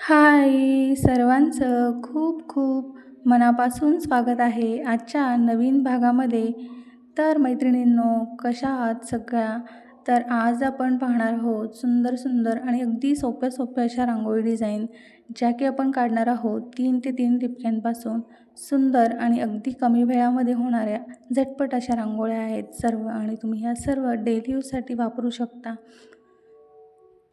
हाय सर्वांचं खूप खूप मनापासून स्वागत आहे आजच्या नवीन भागामध्ये. तर मैत्रिणींनो, कशा आहात सगळ्या? तर आज आपण पाहणार आहोत सुंदर सुंदर आणि अगदी सोप्या सोप्या अशा रांगोळी डिझाईन, ज्या की आपण काढणार आहोत 3 टिपक्यांपासून. सुंदर आणि अगदी कमी वेळामध्ये होणाऱ्या झटपट अशा रांगोळ्या आहेत सर्व, आणि तुम्ही ह्या सर्व डेली यूजसाठी वापरू शकता.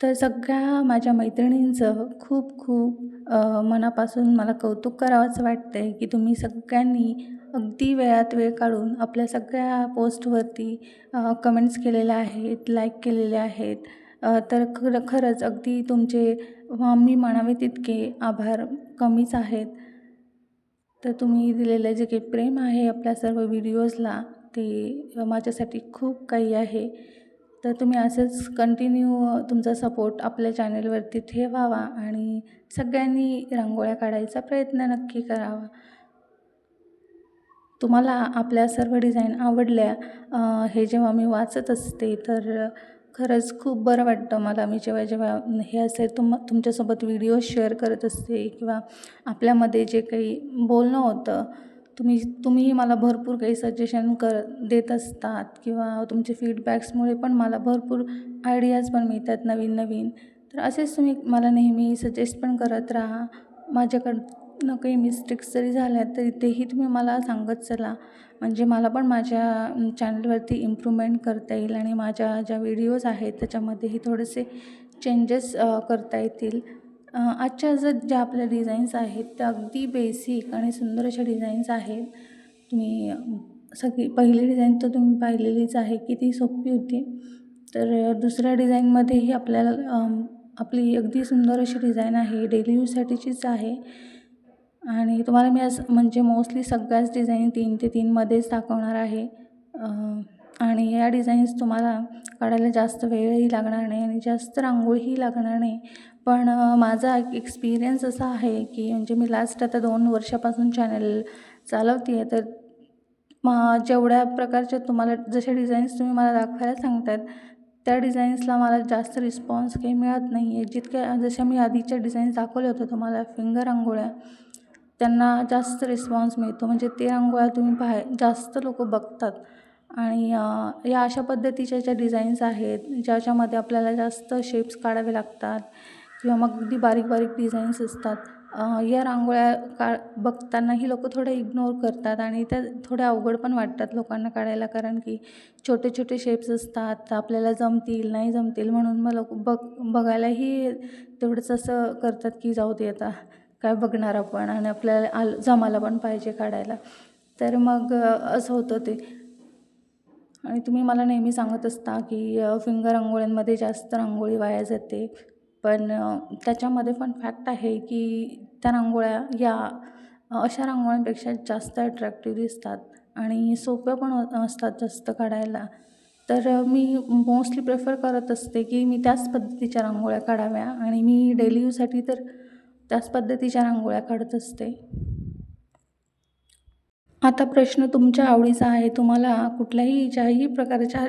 तर सगळ्या माझ्या मैत्रिणींचं खूप खूप मनापासून मला कौतुक करावंसं वाटतं आहे, की तुम्ही सगळ्यांनी अगदी वेळात वेळ काढून आपल्या सगळ्या पोस्टवरती कमेंट्स केलेल्या आहेत, लाईक केलेले आहेत. तर खरंच अगदी तुमचे मी म्हणावे तितके आभार कमीच आहेत. तर तुम्ही दिलेलं जे काही प्रेम आहे आपल्या सर्व व्हिडिओजला, ते माझ्यासाठी खूप काही आहे. तर तुम्ही असंच कंटिन्यू तुमचा सपोर्ट आपल्या चॅनलवरती ठेवावा आणि सगळ्यांनी रांगोळ्या काढायचा प्रयत्न नक्की करावा. तुम्हाला आपल्या सर्व डिझाईन आवडल्या हे जेव्हा मी वाचत असते, तर खरंच खूप बरं वाटतं मला. मी जेव्हा जेव्हा हे असे तुमच्यासोबत व्हिडिओ शेअर करत असते किंवा आपल्यामध्ये जे काही बोलणं होतं, तुम्हीही मला भरपूर काही सजेशन देत असतात किंवा तुमचे फीडबॅक्समुळे पण मला भरपूर आयडियाज पण मिळतात नवीन नवीन. तर असेच तुम्ही मला नेहमी सजेस्ट पण करत राहा. माझ्याकडनं काही मिस्टेक्स जरी झाल्या तरी तेही तुम्ही मला सांगत चला, म्हणजे मला पण माझ्या चॅनलवरती इम्प्रूव्हमेंट करता येईल आणि माझ्या ज्या व्हिडिओज आहेत त्याच्यामध्येही थोडेसे चेंजेस करता येतील. आजच्या ज्या आपल्या डिझाईन्स आहेत त्या अगदी बेसिक आणि सुंदर अशा डिझाईन्स आहेत. तुम्ही सगळी पहिली डिझाईन तर तुम्ही पाहिलेलीच आहे, किती सोपी होती. तर दुसऱ्या डिझाईनमध्येही आपल्याला आपली अगदी सुंदर अशी डिझाईन आहे, डेली यूजसाठीचीच आहे. आणि तुम्हाला मी असं म्हणजे मोस्टली सगळ्याच डिझाईन 3 ते 3मध्येच दाखवणार आहे. आणि या डिझाईन्स तुम्हाला काढायला जास्त वेळही लागणार नाही आणि जास्त रांगोळीही लागणार नाही. पण माझा एक एक्सपिरियन्स असा आहे, की म्हणजे मी लास्ट आता 2 वर्षापासून चॅनल चालवते आहे. तर जेवढ्या प्रकारच्या तुम्हाला जशा डिझाईन्स तुम्ही मला दाखवायला सांगतायत, त्या डिझाईन्सला मला जास्त रिस्पॉन्स काही मिळत नाही आहे. जशा मी आधीच्या डिझाईन्स दाखवल्या होत्या तुम्हाला फिंगर रांगोळ्या, त्यांना जास्त रिस्पॉन्स मिळतो. म्हणजे ते रांगोळ्या तुम्ही जास्त लोकं बघतात. आणि या अशा पद्धतीच्या ज्या डिझाईन्स आहेत, ज्याच्यामध्ये आपल्याला जास्त शेप्स काढावे लागतात किंवा मग अगदी बारीक बारीक डिझाईन्स असतात, या रांगोळ्या बघतानाही लोकं थोडं इग्नोर करतात आणि त्या थोड्या अवघड पण वाटतात लोकांना काढायला. कारण की छोटे छोटे शेप्स असतात, तर आपल्याला जमतील नाही जमतील म्हणून मग लोकं बघायलाही तेवढंच असं करतात, की जाऊ दे आता काय बघणार आपण, आणि आपल्याला जमायला पण पाहिजे काढायला. तर मग असं होतं ते. आणि तुम्ही मला नेहमी सांगत असता, की फिंगर रांगोळ्यांमध्ये जास्त रांगोळी वाया जाते. पण त्याच्यामध्ये पण फॅक्ट आहे, की त्या रांगोळ्या या अशा रांगोळ्यांपेक्षा जास्त अट्रॅक्टिव्ह दिसतात आणि सोप्या पण असतात जास्त काढायला. तर मी मोस्टली प्रेफर करत असते, की मी त्याच पद्धतीच्या रांगोळ्या काढाव्या आणि मी डेली यूजसाठी तर त्याच पद्धतीच्या रांगोळ्या काढत असते. आता प्रश्न तुमच्या आवडीचा आहे. तुम्हाला ज्याही प्रकारच्या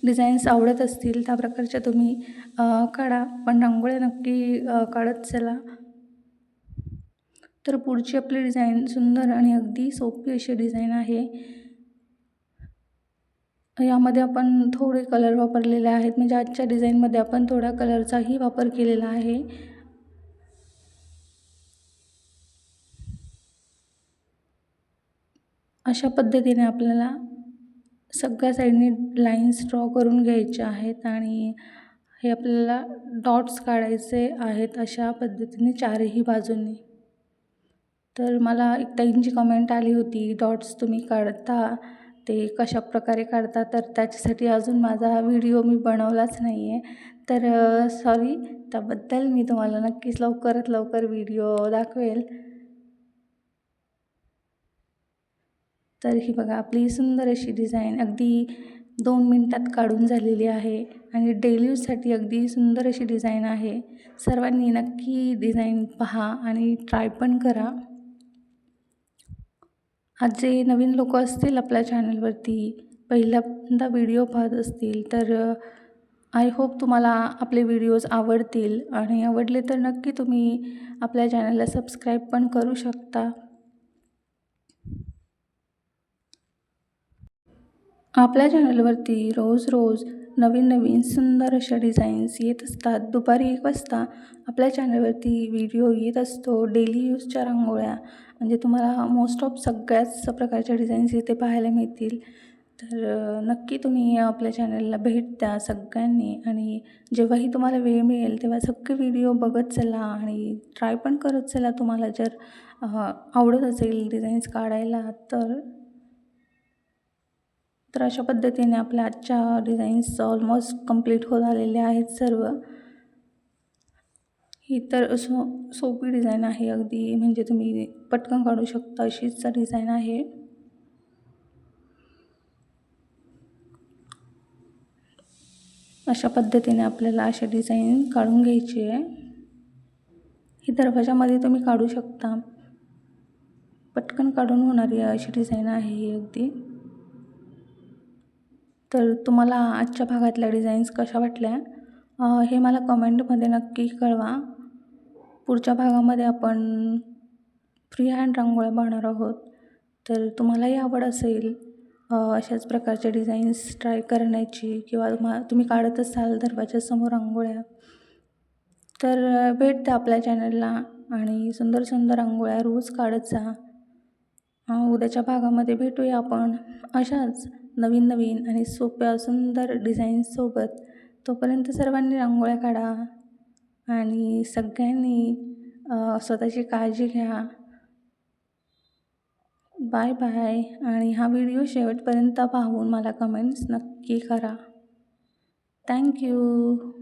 डिझाईन्स आवडत असतील त्या प्रकारच्या तुम्ही काढा. पण रांगोळ्या नक्की काढत चला. तर पुढची आपली डिझाईन सुंदर आणि अगदी सोपी अशी डिझाईन आहे. यामध्ये आपण थोडे कलर वापरलेले आहेत. म्हणजे आजच्या डिझाईनमध्ये आपण थोड्या कलरचाही वापर केलेला आहे. अशा पद्धतीने आपल्याला सगळ्या साईडनी लाईन्स ड्रॉ करून घ्यायच्या आहेत आणि हे आपल्याला डॉट्स काढायचे आहेत अशा पद्धतीने चारही बाजूंनी. तर मला एक ताईंची कमेंट आली होती, डॉट्स तुम्ही काढता ते कशाप्रकारे काढता? तर त्याच्यासाठी अजून माझा व्हिडिओ मी बनवलाच नाही आहे. तर सॉरी, त्याबद्दल मी तुम्हाला नक्कीच लवकरात लवकर व्हिडिओ दाखवेल. तर ही बघा आपली सुंदर अशी डिझाईन अगदी 2 मिनिटात काढून झालेली आहे आणि डेली यूजसाठी अगदी सुंदर अशी डिझाईन आहे. सर्वांनी नक्की डिझाईन पहा आणि ट्राय पण करा. आज जे नवीन लोकं असतील आपल्या चॅनलवरती, पहिल्यांदा व्हिडिओ पाहत असतील, तर आय होप तुम्हाला आपले व्हिडिओज आवडतील आणि आवडले तर नक्की तुम्ही आपल्या चॅनलला सबस्क्राईब पण करू शकता. आपल्या चॅनलवरती रोज नवीन सुंदर अशा डिझाईन्स येत असतात. दुपारी 1 वाजता आपल्या चॅनलवरती व्हिडिओ येत असतो डेली यूजच्या रांगोळ्या. म्हणजे तुम्हाला मोस्ट ऑफ सगळ्याच प्रकारच्या डिझाईन्स इथे पाहायला मिळतील. तर नक्की तुम्ही आपल्या चॅनलला भेट द्या सगळ्यांनी आणि जेव्हाही तुम्हाला वेळ मिळेल तेव्हा सगळे व्हिडिओ बघत चला आणि ट्राय पण करत चला. तुम्हाला जर आवडत असेल डिझाईन्स काढायला तर अशा पद्धतीने आपल्या आजच्या डिझाईन्स ऑलमोस्ट कंप्लीट होत आलेल्या आहेत सर्व. ही तर सोपी डिझाईन आहे अगदी, म्हणजे तुम्ही पटकन काढू शकता अशीच डिझाईन आहे. अशा पद्धतीने आपल्याला अशी डिझाईन काढून घ्यायची आहे. ही दरवाजामध्ये तुम्ही काढू शकता. पटकन काढून होणारी अशी डिझाईन आहे ही अगदी. तर तुम्हाला आजच्या भागातल्या डिझाईन्स कशा वाटल्या हे मला कमेंटमध्ये नक्की कळवा. पुढच्या भागामध्ये आपण फ्री हँड रांगोळ्या पाहणार आहोत. तर तुम्हालाही आवड असेल अशाच प्रकारच्या डिझाईन्स ट्राय करण्याची किंवा तुम्ही काढत असाल दरवाजासमोर रांगोळ्या तर भेट द्या आपल्या चॅनलला आणि सुंदर रांगोळ्या रोज काढत जा. उद्याच्या भागामध्ये भेटूया आपण अशाच नवीन आणि सोप्या सुंदर डिझाईन्ससोबत. तोपर्यंत सर्वांनी रांगोळ्या काढा आणि सगळ्यांनी स्वतःची काळजी घ्या. Bye bye. आणि हा व्हिडिओ शेवटपर्यंत पाहून मला कमेंट्स नक्की करा. थँक्यू.